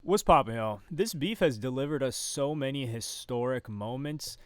What's poppin', yo? This beef has delivered us so many historic moments.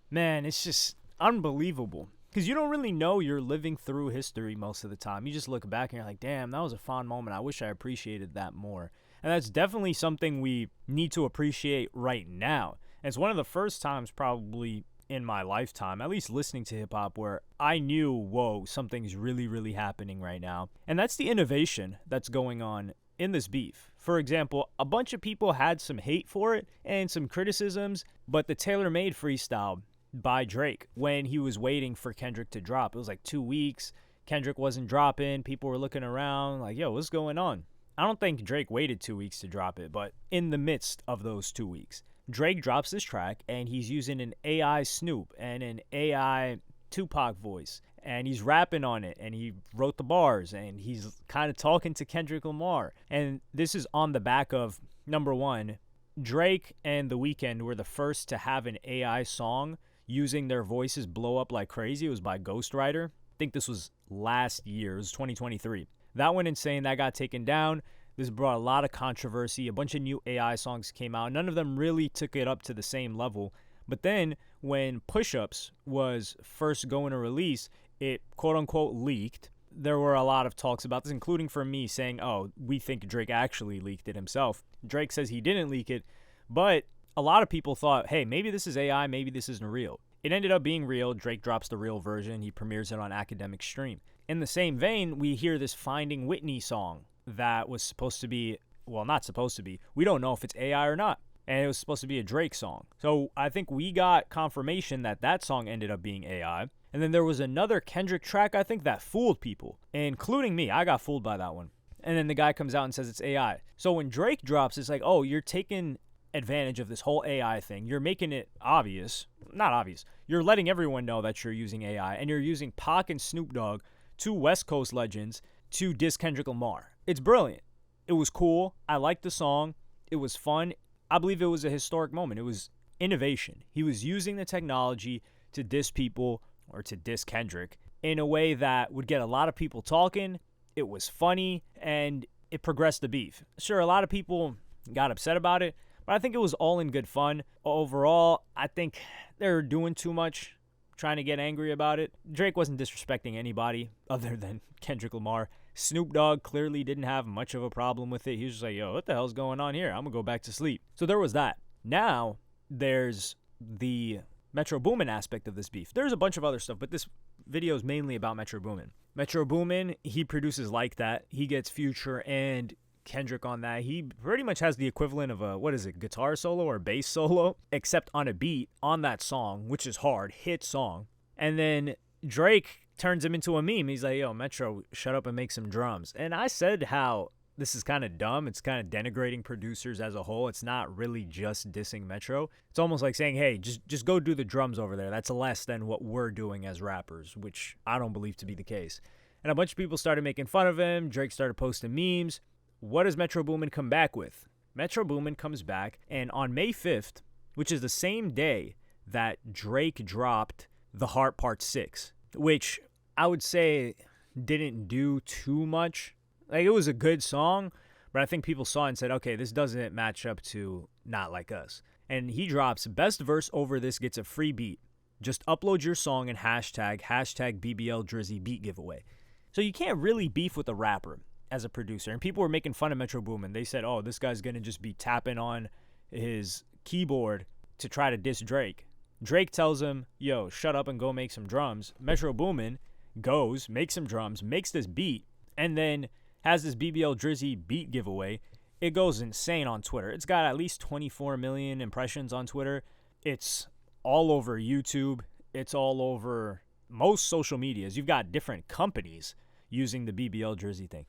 Man, it's just unbelievable. Because you don't really know you're living through history most of the time. You just look back and you're like, damn, that was a fond moment. I wish I appreciated that more. And that's definitely something we need to appreciate right now. And it's one of the first times, probably in my lifetime, at least listening to hip hop, where I knew, whoa, something's really, really happening right now. And that's the innovation that's going on in this beef. For example, a bunch of people had some hate for it and some criticisms, but the tailor-made freestyle by Drake when he was waiting for Kendrick to drop, it was like 2 weeks. Kendrick wasn't dropping. People were looking around like, yo, what's going on? I don't think Drake waited 2 weeks to drop it, but in the midst of those 2 weeks, Drake drops this track and he's using an AI Snoop and an AI Tupac voice, and he's rapping on it, and he wrote the bars, and he's kind of talking to Kendrick Lamar. And this is on the back of, number one, Drake and The Weeknd were the first to have an AI song using their voices blow up like crazy. It was by Ghostwriter. I think this was last year. It was 2023. That went insane. That got taken down. This brought a lot of controversy. A bunch of new AI songs came out. None of them really took it up to the same level. But then when Push-Ups was first going to release, it quote-unquote leaked. There were a lot of talks about this, including from me saying, oh, we think Drake actually leaked it himself. Drake says he didn't leak it, but a lot of people thought, hey, maybe this is AI, maybe this isn't real. It ended up being real. Drake drops the real version. He premieres it on Academic Stream. In the same vein, we hear this Finding Whitney song that was supposed to be, well, not supposed to be. We don't know if it's AI or not. And it was supposed to be a Drake song. So I think we got confirmation that that song ended up being AI. And then there was another Kendrick track, I think, that fooled people, including me. I got fooled by that one. And then the guy comes out and says it's AI. So when Drake drops, it's like, oh, you're taking advantage of this whole AI thing. You're making it obvious. Not obvious. You're letting everyone know that you're using AI. And you're using Pac and Snoop Dogg, two West Coast legends, to diss Kendrick Lamar. It's brilliant. It was cool. I liked the song. It was fun. I believe it was a historic moment. It was innovation. He was using the technology to diss people, or to diss Kendrick, in a way that would get a lot of people talking. It was funny, and it progressed the beef. Sure, a lot of people got upset about it, but I think it was all in good fun. Overall, I think they're doing too much, trying to get angry about it. Drake wasn't disrespecting anybody other than Kendrick Lamar. Snoop Dogg clearly didn't have much of a problem with it. He was just like, yo, what the hell's going on here? I'm going to go back to sleep. So there was that. Now, there's the Metro Boomin aspect of this beef. There's a bunch of other stuff, but this video is mainly about Metro Boomin. Metro Boomin, he produces Like That. He gets Future and Kendrick on that. He pretty much has the equivalent of a, guitar solo or bass solo, except on a beat on that song, which is hard, hit song. And then Drake turns him into a meme. He's like, yo, Metro, shut up and make some drums. And I said how this is kind of dumb. It's kind of denigrating producers as a whole. It's not really just dissing Metro. It's almost like saying, hey, just go do the drums over there. That's less than what we're doing as rappers, which I don't believe to be the case. And a bunch of people started making fun of him. Drake started posting memes. What does Metro Boomin come back with? Metro Boomin comes back, and on May 5th, which is the same day that Drake dropped The Heart Part 6, which I would say didn't do too much. Like, it was a good song, but I think people saw it and said, okay, this doesn't match up to Not Like Us. And he drops, best verse over this gets a free beat. Just upload your song and hashtag BBL Drizzy beat giveaway. So you can't really beef with a rapper as a producer. And people were making fun of Metro Boomin. They said, oh, this guy's going to just be tapping on his keyboard to try to diss Drake. Drake tells him, yo, shut up and go make some drums. Metro Boomin goes, makes some drums, makes this beat, and then has this BBL Drizzy beat giveaway. It goes insane on Twitter. It's got at least 24 million impressions on Twitter. It's all over YouTube. It's all over most social medias. You've got different companies using the BBL Drizzy thing.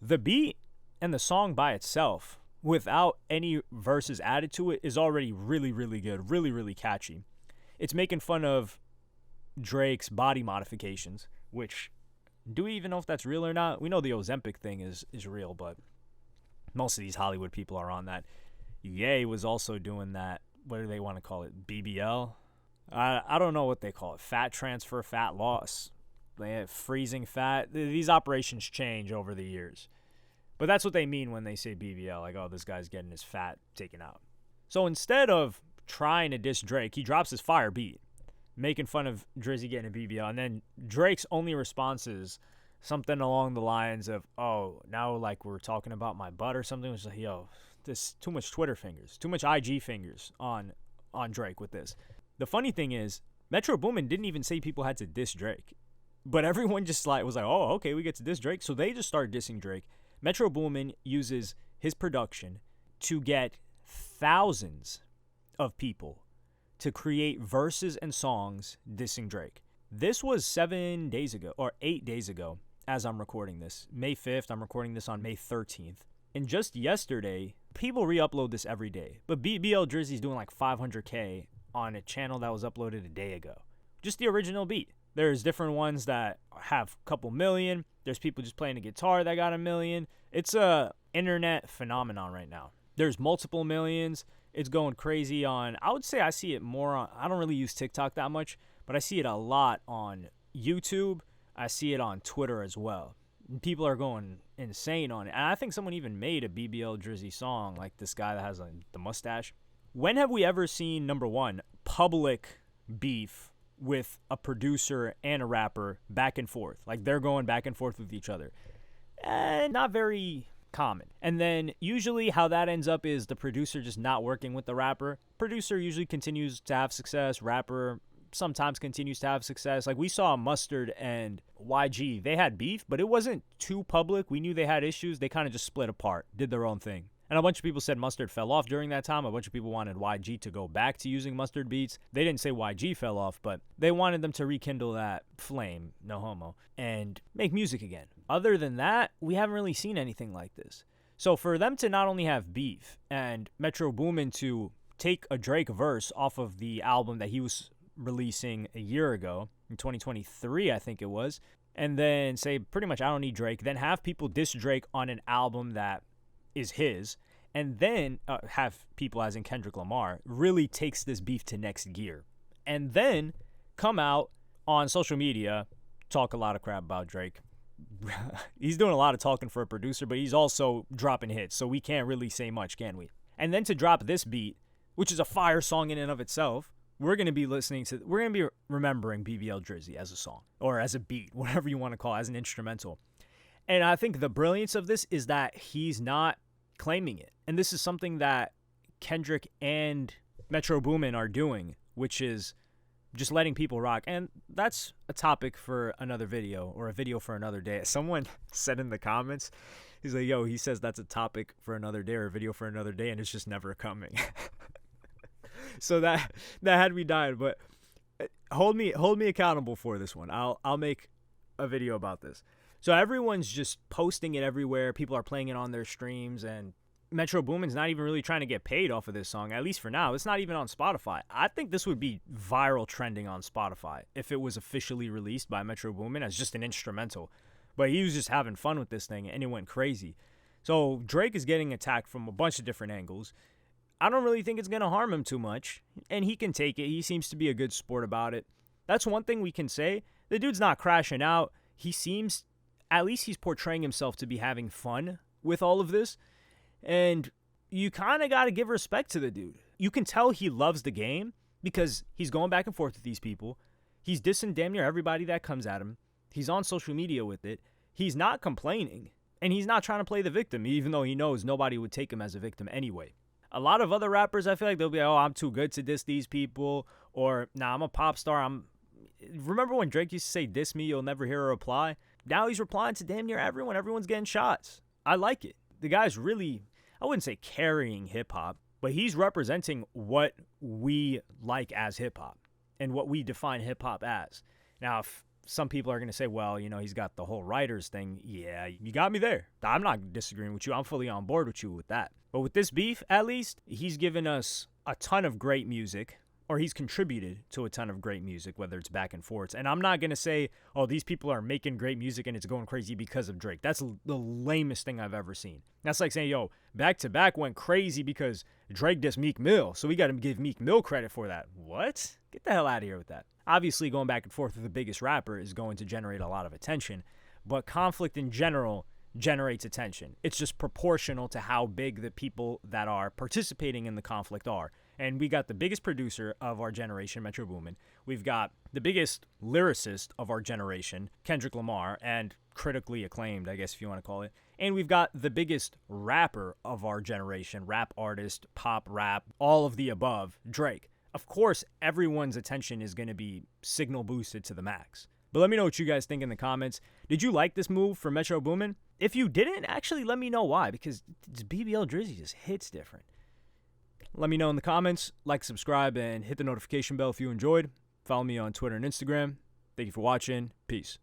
The beat and the song by itself, without any verses added to it, is already really, really good, really, really catchy. It's making fun of Drake's body modifications, which, do we even know if that's real or not? We know the Ozempic thing is real, but most of these Hollywood people are on that. Ye was also doing that. What do they want to call it? BBL? I don't know what they call it. Fat transfer, fat loss. They have freezing fat. These operations change over the years. But that's what they mean when they say BBL, like, oh, this guy's getting his fat taken out. So instead of trying to diss Drake, he drops his fire beat, making fun of Drizzy getting a BBL. And then Drake's only response is something along the lines of, oh, now like we're talking about my butt or something. It's like, yo, this too much Twitter fingers, too much IG fingers on Drake with this. The funny thing is, Metro Boomin didn't even say people had to diss Drake. But everyone just like was like, oh, okay, we get to diss Drake. So they just started dissing Drake. Metro Boomin uses his production to get thousands of people to create verses and songs dissing Drake. This was 7 days ago, or 8 days ago, as I'm recording this. May 5th, I'm recording this on May 13th. And just yesterday, people re-upload this every day. But BBL Drizzy's doing like 500K on a channel that was uploaded a day ago. Just the original beat. There's different ones that have a couple million. There's people just playing a guitar that got 1 million. It's a internet phenomenon right now. There's multiple millions. It's going crazy on, I would say I see it more on, I don't really use TikTok that much, but I see it a lot on YouTube. I see it on Twitter as well. And people are going insane on it. And I think someone even made a BBL Drizzy song, like this guy that has the mustache. When have we ever seen, number one, public beef with a producer and a rapper back and forth? Like they're going back and forth with each other. And not very common. And then usually how that ends up is the producer just not working with the rapper. Producer usually continues to have success. Rapper sometimes continues to have success. Like we saw Mustard and YG. They had beef, but it wasn't too public. We knew they had issues. They kind of just split apart, did their own thing. And a bunch of people said Mustard fell off during that time. A bunch of people wanted YG to go back to using Mustard beats. They didn't say YG fell off, but they wanted them to rekindle that flame, no homo, and make music again. Other than that, we haven't really seen anything like this. So for them to not only have beef and Metro Boomin to take a Drake verse off of the album that he was releasing a year ago, in 2023, I think it was, and then say pretty much I don't need Drake, then have people diss Drake on an album that is his, and then have people, as in Kendrick Lamar, really takes this beef to next gear, and then come out on social media, talk a lot of crap about Drake. He's doing a lot of talking for a producer, but he's also dropping hits, so we can't really say much, can we? And then to drop this beat, which is a fire song in and of itself, we're going to be remembering BBL Drizzy as a song, or as a beat, whatever you want to call it, as an instrumental. And I think the brilliance of this is that he's not claiming it. And this is something that Kendrick and Metro Boomin are doing, which is just letting people rock. And that's a topic for another video, or a video for another day. Someone said in the comments, he's like, yo, he says that's a topic for another day or a video for another day, and it's just never coming. So that had me dying. But hold me accountable for this one. I'll make a video about this. So everyone's just posting it everywhere. People are playing it on their streams, and Metro Boomin's not even really trying to get paid off of this song, at least for now. It's not even on Spotify. I think this would be viral trending on Spotify if it was officially released by Metro Boomin as just an instrumental. But he was just having fun with this thing, and it went crazy. So Drake is getting attacked from a bunch of different angles. I don't really think it's going to harm him too much, and he can take it. He seems to be a good sport about it. That's one thing we can say. The dude's not crashing out. He seems, at least he's portraying himself to be having fun with all of this. And you kind of got to give respect to the dude. You can tell he loves the game because he's going back and forth with these people. He's dissing damn near everybody that comes at him. He's on social media with it. He's not complaining. And he's not trying to play the victim, even though he knows nobody would take him as a victim anyway. A lot of other rappers, I feel like they'll be like, oh, I'm too good to diss these people. Or, nah, I'm a pop star. Remember when Drake used to say, diss me, you'll never hear a reply? Now he's replying to damn near everyone. Everyone's getting shots. I like it. The guy's really, I wouldn't say carrying hip-hop, but he's representing what we like as hip-hop and what we define hip-hop as. Now, if some people are going to say, well, you know, he's got the whole writers thing. Yeah, you got me there. I'm not disagreeing with you. I'm fully on board with you with that. But with this beef, at least, he's given us a ton of great music, or he's contributed to a ton of great music, whether it's back and forths. And I'm not going to say, oh, these people are making great music and it's going crazy because of Drake. That's the lamest thing I've ever seen. That's like saying, yo, Back to Back went crazy because Drake dissed Meek Mill, so we got to give Meek Mill credit for that. What? Get the hell out of here with that. Obviously, going back and forth with the biggest rapper is going to generate a lot of attention, but conflict in general generates attention. It's just proportional to how big the people that are participating in the conflict are. And we got the biggest producer of our generation, Metro Boomin. We've got the biggest lyricist of our generation, Kendrick Lamar, and critically acclaimed, I guess if you want to call it. And we've got the biggest rapper of our generation, rap artist, pop rap, all of the above, Drake. Of course, everyone's attention is going to be signal boosted to the max. But let me know what you guys think in the comments. Did you like this move from Metro Boomin? If you didn't, actually let me know why, because this BBL Drizzy just hits different. Let me know in the comments, like, subscribe, and hit the notification bell if you enjoyed. Follow me on Twitter and Instagram. Thank you for watching. Peace.